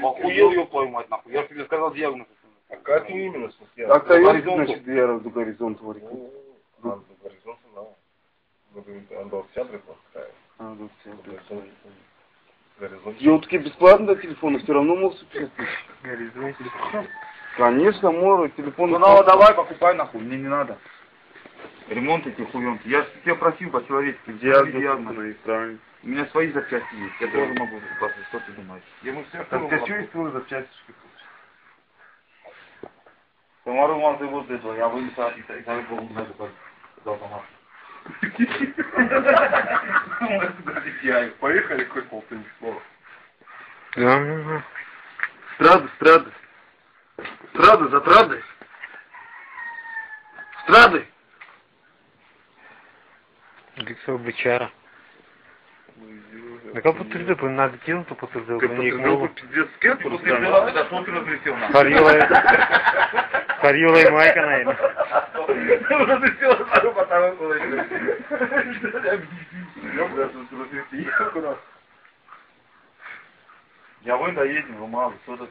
Охуел, ёб твою мать, нахуй. Я тебе сказал диагноз. А как именно? Остается, значит, вера до горизонта. До горизонта, да. До октября просто. До октября. Горизонт. Елки бесплатно до телефона, все равно могут 150 тысяч. Горизонт. Конечно, Мора, телефон. Ну, давай, покупай, нахуй, мне не надо. Ремонт эти хуёнки. Я тебя просил по-человечески. Диагноз. Правильно. У меня свои запчасти есть. Я тоже могу закупаться. Что ты думаешь? Так у тебя что есть твои запчасти? Самару мазы вот этого. Я вынесу и сами получаю такой автомат. Поехали, какой полтинник слова. Страды. Страды, затрады. Страды. Лицо бычара. Да как потырды, нагтел, то потырды. Как пиздец скет, Это что ты разрешил нам? Харьюла и майка, наверное. Разрешил нам, потому что... Я вы доедем, мало, что-то